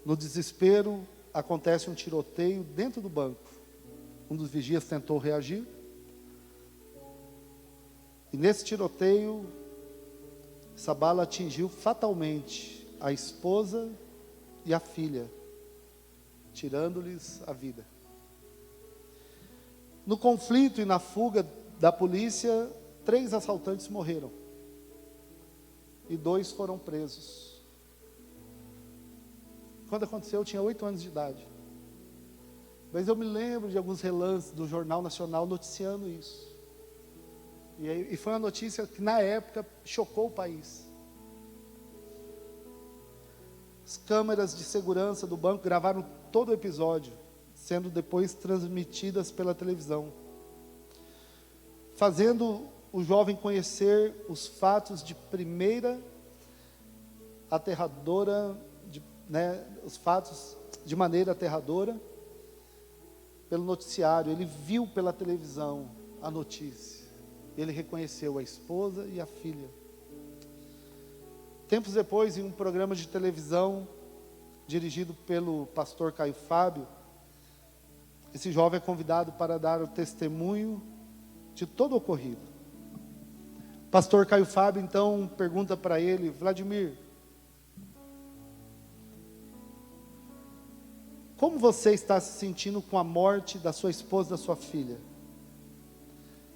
No desespero, acontece um tiroteio dentro do banco. Um dos vigias tentou reagir. E nesse tiroteio, essa bala atingiu fatalmente a esposa e a filha, tirando-lhes a vida. No conflito e na fuga da polícia, 3 assaltantes morreram. E 2 foram presos. Quando aconteceu, eu tinha 8 anos de idade. Mas eu me lembro de alguns relances do Jornal Nacional noticiando isso. E foi uma notícia que na época chocou o país. As câmeras de segurança do banco gravaram todo o episódio, sendo depois transmitidas pela televisão, fazendo o jovem conhecer os fatos de primeira aterradora, os fatos de maneira aterradora, pelo noticiário. Ele viu pela televisão a notícia, ele reconheceu a esposa e a filha. Tempos depois, em um programa de televisão, dirigido pelo pastor Caio Fábio, esse jovem é convidado para dar o testemunho de todo o ocorrido. Pastor Caio Fábio, então, pergunta para ele: Vladimir, como você está se sentindo com a morte da sua esposa e da sua filha?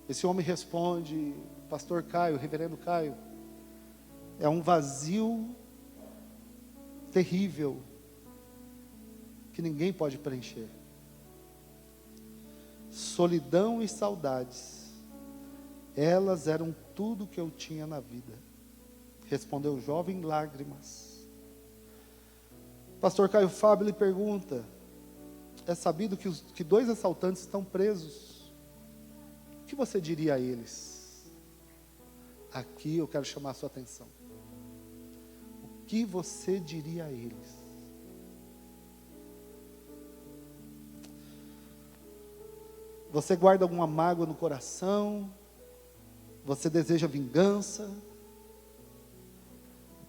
Esse homem responde: Pastor Caio, Reverendo Caio, é um vazio terrível que ninguém pode preencher. Solidão e saudades, elas eram tudo que eu tinha na vida. Respondeu o jovem em lágrimas. Pastor Caio Fábio lhe pergunta: é sabido que 2 assaltantes estão presos. O que você diria a eles? Aqui eu quero chamar a sua atenção. O que você diria a eles? Você guarda alguma mágoa no coração? Você deseja vingança?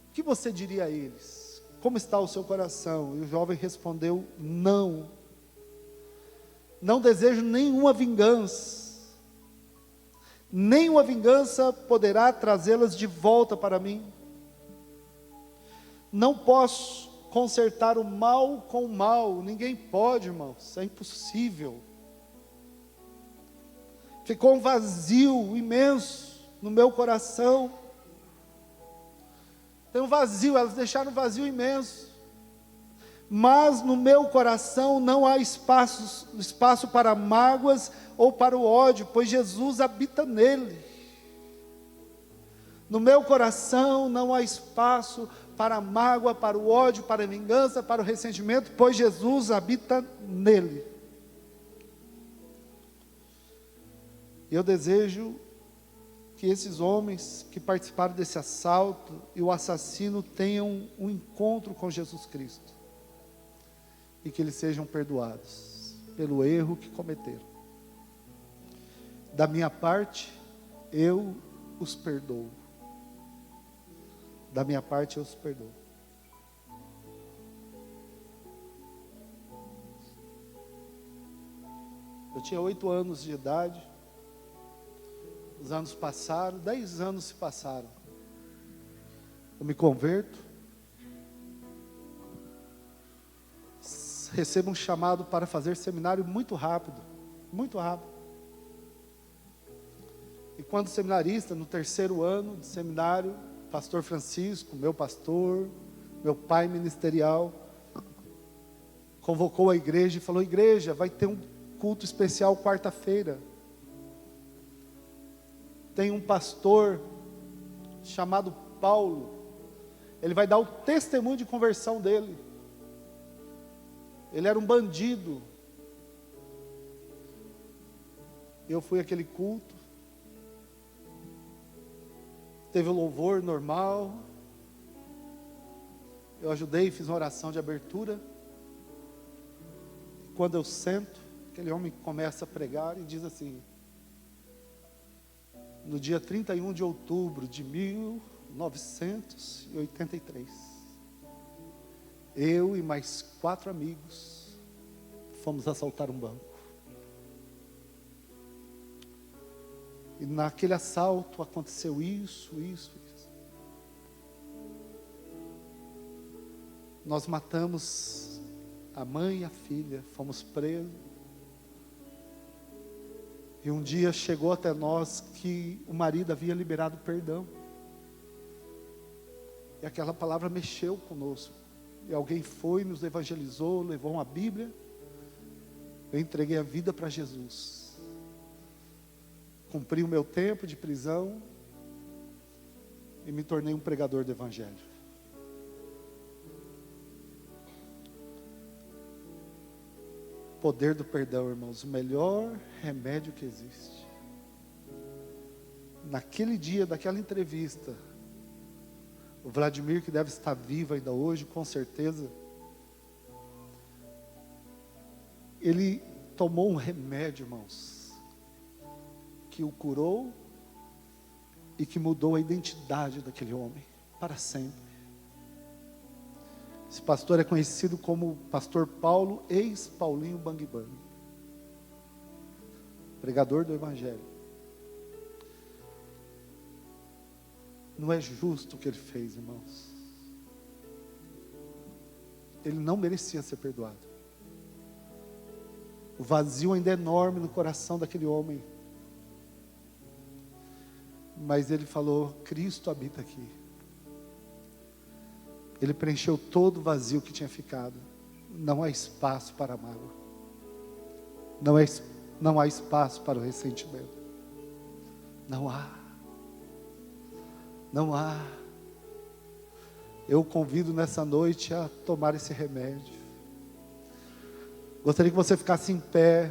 O que você diria a eles? Como está o seu coração? E o jovem respondeu: não. Não desejo nenhuma vingança. Nenhuma vingança poderá trazê-las de volta para mim. Não posso consertar o mal com o mal. Ninguém pode, irmãos. É impossível. Ficou um vazio imenso no meu coração. Tem um vazio, elas deixaram um vazio imenso. Mas no meu coração não há espaço para mágoas ou para o ódio, pois Jesus habita nele. No meu coração não há espaço para a mágoa, para o ódio, para a vingança, para o ressentimento, pois Jesus habita nele. Eu desejo que esses homens que participaram desse assalto e o assassino tenham um encontro com Jesus Cristo. E que eles sejam perdoados pelo erro que cometeram. Da minha parte, eu os perdoo. Da minha parte, eu os perdoo. Eu tinha 8 anos de idade. Os anos passaram, 10 anos se passaram. Eu me converto. Recebo um chamado para fazer seminário muito rápido. Muito rápido. E quando seminarista, no 3º ano de seminário, pastor Francisco, meu pastor, meu pai ministerial, convocou a igreja e falou: igreja, vai ter um culto especial quarta-feira. Tem um pastor chamado Paulo, ele vai dar o testemunho de conversão dele. Ele era um bandido. Eu fui àquele culto. Teve o louvor normal. Eu ajudei, fiz uma oração de abertura. Quando eu sento, aquele homem começa a pregar e diz assim: no dia 31 de outubro de 1983, eu e mais 4 amigos fomos assaltar um banco. E naquele assalto aconteceu isso. Nós matamos a mãe e a filha, fomos presos. E um dia chegou até nós que o marido havia liberado perdão. E aquela palavra mexeu conosco. E alguém foi, nos evangelizou, levou uma Bíblia. Eu entreguei a vida para Jesus. Cumpri o meu tempo de prisão. E me tornei um pregador do Evangelho. Poder do perdão, irmãos, o melhor remédio que existe. Naquele dia, daquela entrevista, o Vladimir, que deve estar vivo ainda hoje, com certeza, ele tomou um remédio, irmãos, que o curou e que mudou a identidade daquele homem para sempre. Esse pastor é conhecido como Pastor Paulo, ex-Paulinho Bang Bang, pregador do Evangelho. Não é justo o que ele fez, irmãos. Ele não merecia ser perdoado. O vazio ainda é enorme no coração daquele homem. Mas ele falou: Cristo habita aqui. Ele preencheu todo o vazio que tinha ficado. Não há espaço para a mágoa. Não há espaço para o ressentimento. Não há. Não há. Eu o convido nessa noite a tomar esse remédio. Gostaria que você ficasse em pé.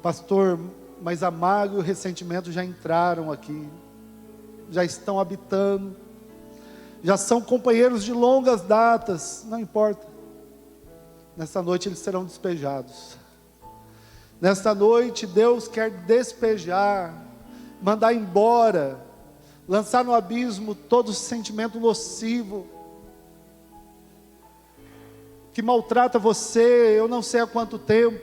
Pastor, mas a mágoa e o ressentimento já entraram aqui. Já estão habitando. Já são companheiros de longas datas. Não importa. Nessa noite eles serão despejados. Nesta noite Deus quer despejar, mandar embora, lançar no abismo todo sentimento nocivo que maltrata você, eu não sei há quanto tempo.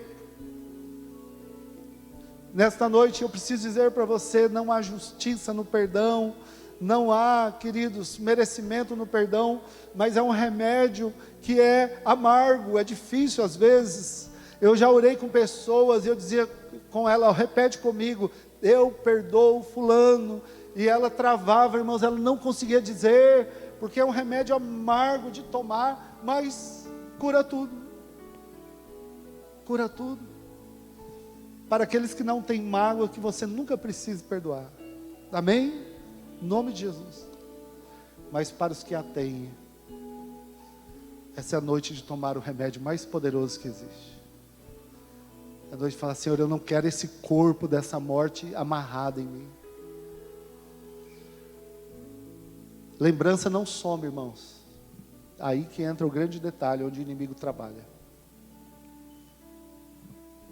Nesta noite eu preciso dizer para você: não há justiça no perdão, não há, queridos, merecimento no perdão, mas é um remédio que é amargo, é difícil às vezes. Eu já orei com pessoas e eu dizia com ela: repete comigo, eu perdoo fulano. E ela travava, irmãos, ela não conseguia dizer, porque é um remédio amargo de tomar, mas cura tudo. Cura tudo. Para aqueles que não têm mágoa, que você nunca precise perdoar. Amém? Em nome de Jesus. Mas para os que a têm, essa é a noite de tomar o remédio mais poderoso que existe. É a noite de falar: Senhor, eu não quero esse corpo dessa morte amarrado em mim. Lembrança não some, irmãos. Aí que entra o grande detalhe, onde o inimigo trabalha.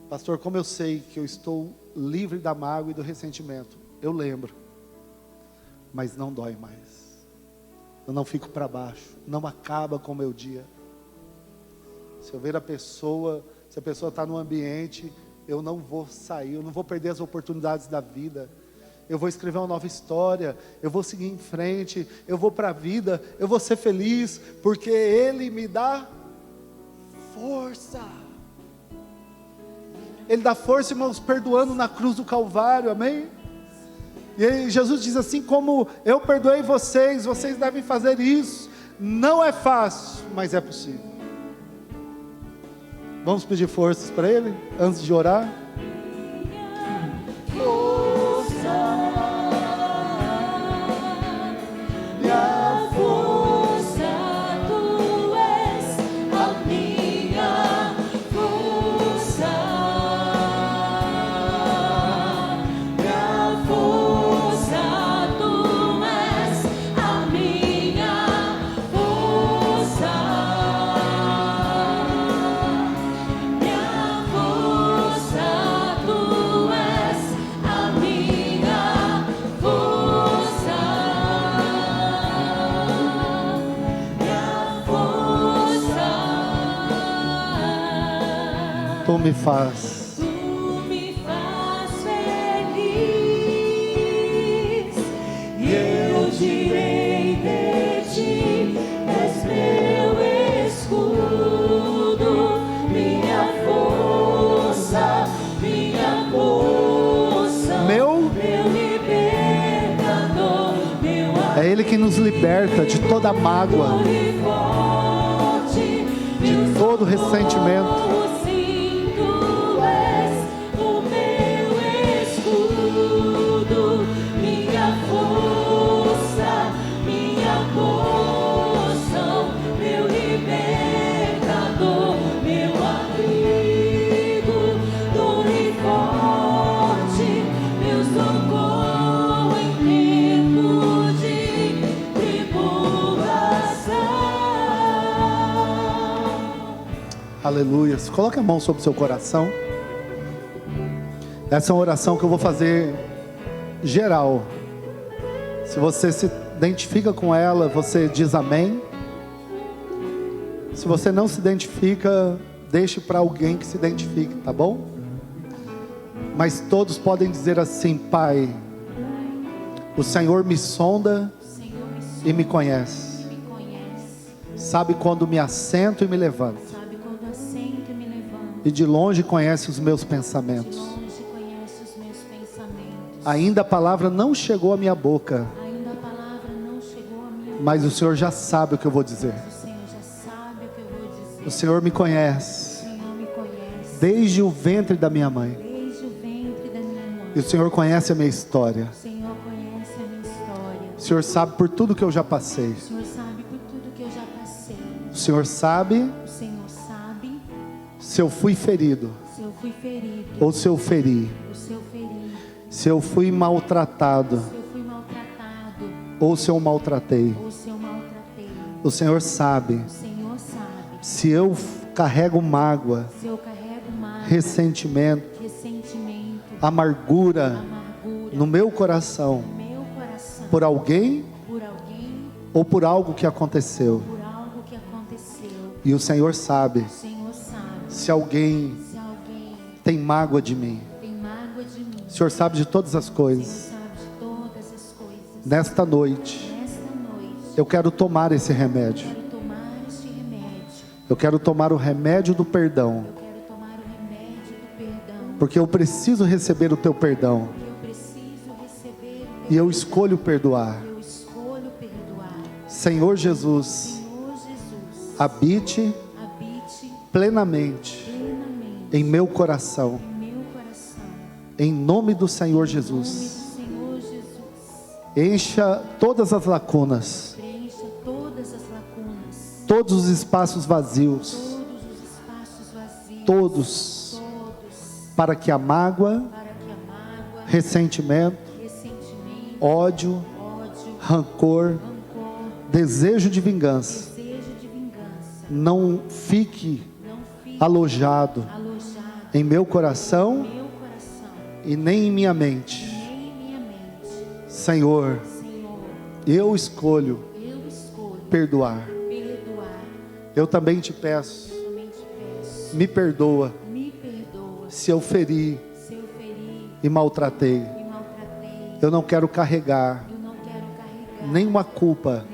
Pastor, como eu sei que eu estou livre da mágoa e do ressentimento? Eu lembro, mas não dói mais. Eu não fico para baixo, não acaba com o meu dia. Se eu ver a pessoa, se a pessoa está no ambiente, eu não vou sair, eu não vou perder as oportunidades da vida. Eu vou escrever uma nova história, eu vou seguir em frente, eu vou para a vida, eu vou ser feliz, porque Ele me dá força. Ele dá força, irmãos, perdoando na cruz do Calvário, amém? E aí Jesus diz assim: como eu perdoei vocês, vocês devem fazer isso. Não é fácil, mas é possível. Vamos pedir forças para Ele, antes de orar? Tu me faz feliz, e eu direi de ti: és meu escudo, minha força, minha porção, meu libertador, meu amigo. É Ele que nos liberta de toda mágoa, de todo ressentimento. Aleluia. Coloque a mão sobre o seu coração. Essa é uma oração que eu vou fazer geral. Se você se identifica com ela, você diz amém. Se você não se identifica, deixe para alguém que se identifique, tá bom? Mas todos podem dizer assim: Pai, o Senhor me sonda e me conhece. Sabe quando me assento e me levanto. E de longe conhece os meus pensamentos. Ainda a palavra não chegou à minha boca, mas o Senhor já sabe o que eu vou dizer. O Senhor me conhece desde o ventre da minha mãe. E o Senhor conhece a minha história. O Senhor sabe por tudo que eu já passei. O Senhor sabe se eu fui ferido ou se eu feri. Se eu fui maltratado ou se eu maltratei. O Senhor sabe se eu carrego mágoa, ressentimento, amargura no meu coração por alguém ou por algo que aconteceu. E o Senhor sabe se alguém tem mágoa de mim. O Senhor sabe de todas as coisas. Nesta noite, eu quero tomar esse remédio. Eu quero tomar o remédio do perdão. Porque eu preciso receber o teu perdão. E eu escolho perdoar. Senhor Jesus, habite plenamente em meu coração. Em nome do Senhor Jesus. Encha todas as lacunas. Todos os espaços vazios. Todos. Para que a mágoa, ressentimento, ódio, rancor, desejo de vingança não fique alojado em meu coração e nem em minha mente. Senhor, eu escolho perdoar. Eu também te peço, me perdoa se eu feri e maltratei. Eu não quero carregar nenhuma culpa,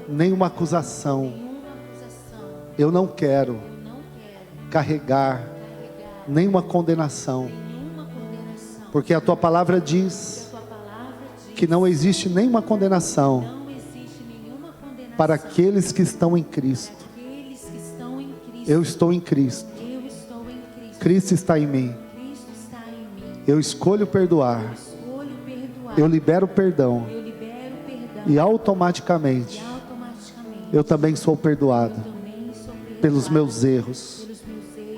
nenhuma acusação. Eu não quero carregar nenhuma condenação, porque a tua palavra diz que não existe nenhuma condenação para aqueles que estão em Cristo. Eu estou em Cristo. Cristo está em mim. Eu escolho perdoar. Eu libero perdão. E automaticamente eu também sou perdoado pelos meus erros,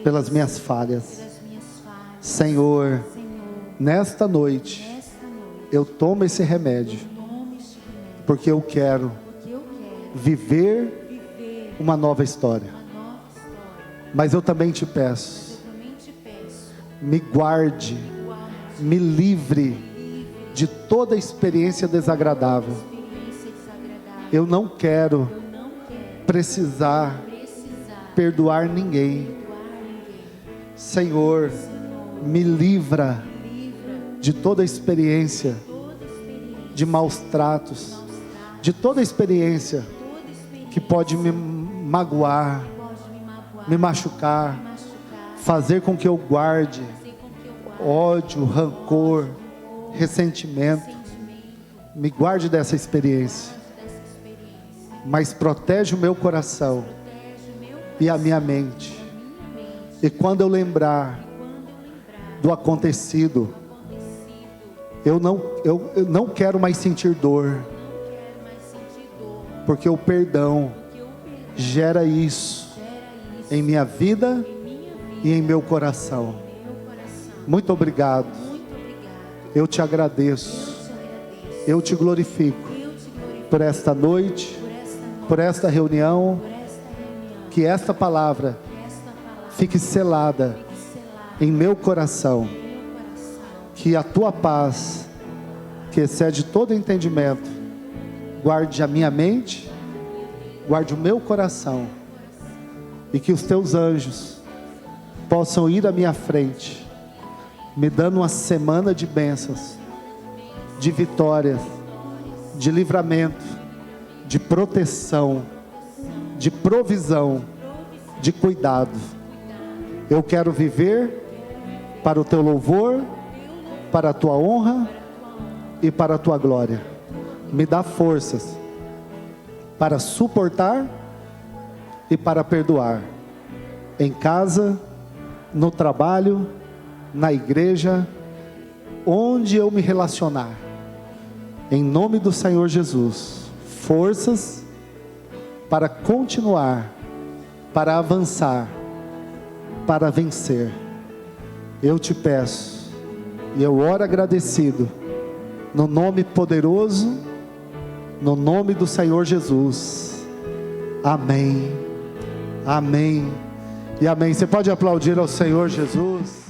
pelas minhas falhas. Senhor, nesta noite eu tomo esse remédio, porque eu quero viver uma nova história. Mas eu também te peço, me guarde, me livre de toda experiência desagradável. Eu não quero precisar perdoar ninguém. Senhor, me livra de toda experiência de maus tratos, de toda experiência que pode me magoar, me machucar, fazer com que eu guarde ódio, rancor, ressentimento. Me guarde dessa experiência, mas protege o meu coração e a minha mente. E quando eu lembrar do acontecido, eu não quero mais sentir dor, porque o perdão gera isso em minha vida e em meu coração. Muito obrigado. Eu te agradeço. Eu te glorifico por esta noite, por esta reunião. Que esta palavra fique selada em meu coração. Que a tua paz, que excede todo entendimento, guarde a minha mente, guarde o meu coração e que os teus anjos possam ir à minha frente, me dando uma semana de bênçãos, de vitórias, de livramento, de proteção, de provisão, de cuidado. Eu quero viver para o teu louvor, para a tua honra e para a tua glória. Me dá forças para suportar e para perdoar, em casa, no trabalho, na igreja, onde eu me relacionar. Em nome do Senhor Jesus, forças para continuar, para avançar, para vencer. Eu te peço, e eu oro agradecido, no nome poderoso, no nome do Senhor Jesus. Amém, amém e amém. Você pode aplaudir ao Senhor Jesus?